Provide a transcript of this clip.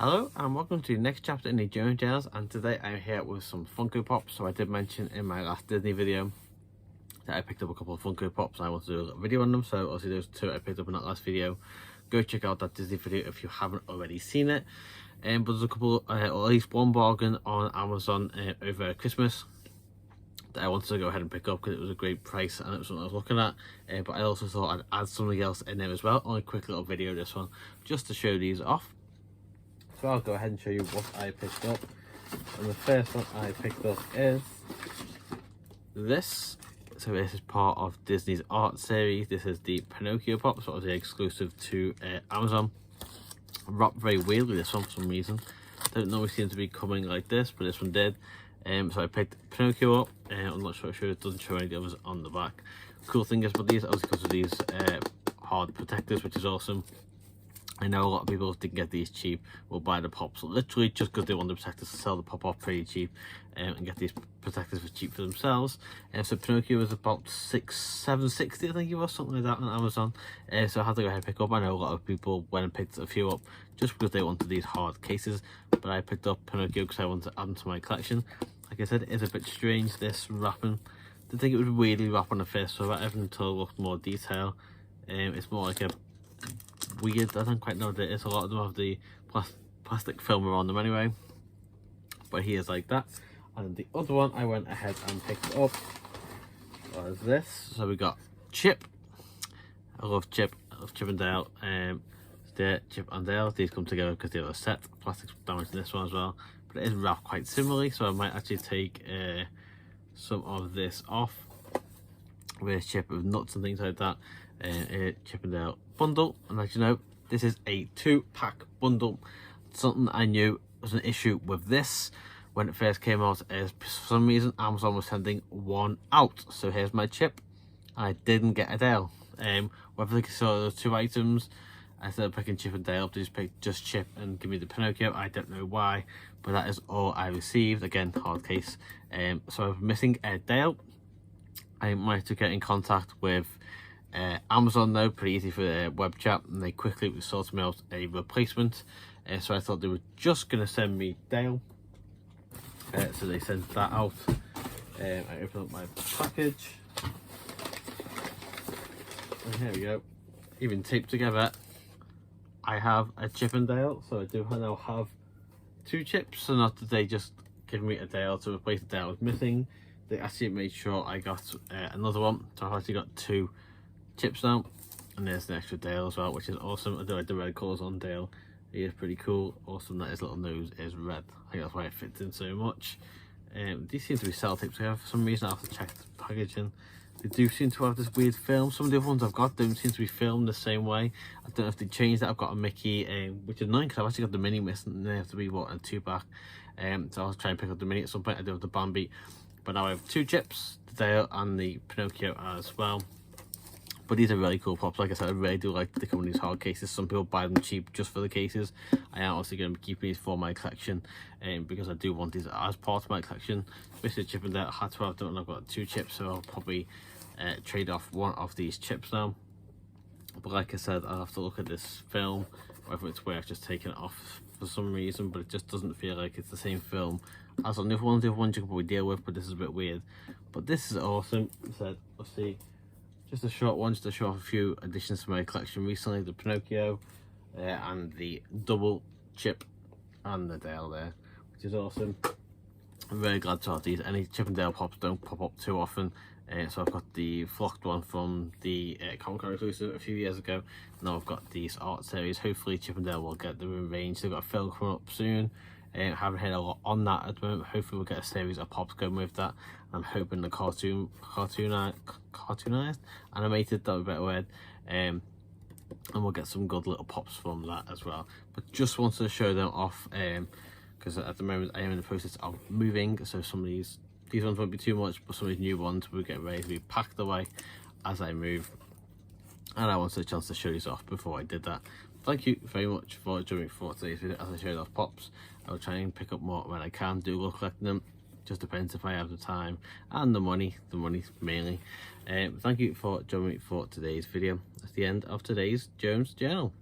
Hello and welcome to the next chapter in the Jones Journals, and today I'm here with some Funko Pops. So I did mention in my last Disney video that I picked up a couple of Funko Pops and I want to do a video on them. So obviously those two I picked up in that last video. Go check out that Disney video if you haven't already seen it. But there's a couple, or at least one bargain on Amazon over Christmas that I wanted to go ahead and pick up because it was a great price and it was something I was looking at. But I also thought I'd add something else in there as well. Only a quick little video, this one, just to show these off. So I'll go ahead and show you what I picked up. And the first one I picked up is this. So this is part of Disney's art series. This is the Pinocchio Pop, sort of the exclusive to Amazon. Wrapped very weirdly, this one, for some reason. Don't normally seem to be coming like this, but this one did. So I picked Pinocchio up. I'm not sure it doesn't show any of the others on the back. Cool thing is about these, obviously because of these hard protectors, which is awesome. I know a lot of people, if they can get these cheap, will buy the pops literally just because they want the protectors to sell the pop off pretty cheap and get these protectors for cheap for themselves. So Pinocchio was about $7.60, I think it was, something like that on Amazon. So I had to go ahead and pick up. I know a lot of people went and picked a few up just because they wanted these hard cases, but I picked up Pinocchio because I wanted to add them to my collection. Like I said, it is a bit strange, this wrapping. I didn't think it was weirdly wrapped on the first, so everything until it looked more detail. It's more like a weird, I don't quite know what it is. A lot of them have the plastic film around them anyway, but he is like that. And the other one I went ahead and picked up was this. So we got Chip. I love Chip. I love Chip and Dale. Chip and Dale, these come together because they have a set. Plastic's damaged in this one as well, but it is wrapped quite similarly, so I might actually take some of this off with Chip with nuts and things like that. Chip and Dale bundle, and as you know, this is a 2-pack bundle. Something I knew was an issue with this when it first came out is for some reason Amazon was sending one out. So here's my Chip. I didn't get a Dale. Whether they saw those two items, instead of picking Chip and Dale, they just picked just Chip and give me the Pinocchio. I don't know why, but that is all I received. Again, hard case. So I'm missing a Dale. I might have to get in contact with Amazon though, pretty easy for their web chat, and they quickly sorted me out a replacement. So I thought they were just going to send me Dale. So they sent that out. I opened up my package. And here we go. Even taped together, I have a Chip and Dale. So I do now have 2 chips. So not that they just give me a Dale to replace the Dale I was missing. They actually made sure I got another one. So I've actually got 2 chips now, and there's the extra Dale as well, which is awesome. I do like the red colours on Dale. He is pretty cool. Awesome that his little nose is red. I think that's why it fits in so much. These seem to be sellotape together for some reason. I have to check the packaging. They do seem to have this weird film. Some of the other ones I've got don't seem to be filmed the same way. I don't know if they changed that. I've got a Mickey, which is annoying because I've actually got the mini missing, and they have to be what, a 2-pack. So I'll try and pick up the mini at some point. I do have the Bambi, but now I have 2 chips, the Dale and the Pinocchio as well. But these are really cool pops. Like I said, I really do like the come in these hard cases. Some people buy them cheap just for the cases. I am also going to be keeping these for my collection, because I do want these as part of my collection. Especially Chip and Dale, I had to have them, and I've got 2 chips, so I'll probably trade off one of these chips now. But like I said, I'll have to look at this film, whether it's worth just taking it off for some reason, but it just doesn't feel like it's the same film as on the other ones. The other ones you can probably deal with, but this is a bit weird. But this is awesome. Like I said, we'll see. Just a short one, just to show off a few additions to my collection recently. The Pinocchio and the double Chip and the Dale there, which is awesome. I'm very glad to have these. Any Chip and Dale pops don't pop up too often. So I've got the flocked one from the Comic-Con exclusive a few years ago. Now I've got these art series. Hopefully Chip and Dale will get them in range. They've got a film coming up soon. Haven't heard a lot on that at the moment. Hopefully we'll get a series of pops going with that. I'm hoping the cartoonized, animated, that would be a better word. And we'll get some good little pops from that as well. But just wanted to show them off, because at the moment I am in the process of moving. So some of these ones won't be too much, but some of these new ones will get ready to be packed away as I move. And I wanted a chance to show these off before I did that. Thank you very much for joining me for today's video. As I showed off pops, I'll try and pick up more when I can. Do love collecting them. Just depends if I have the time and the money mainly. Thank you for joining me for today's video. That's the end of today's Jones Journal.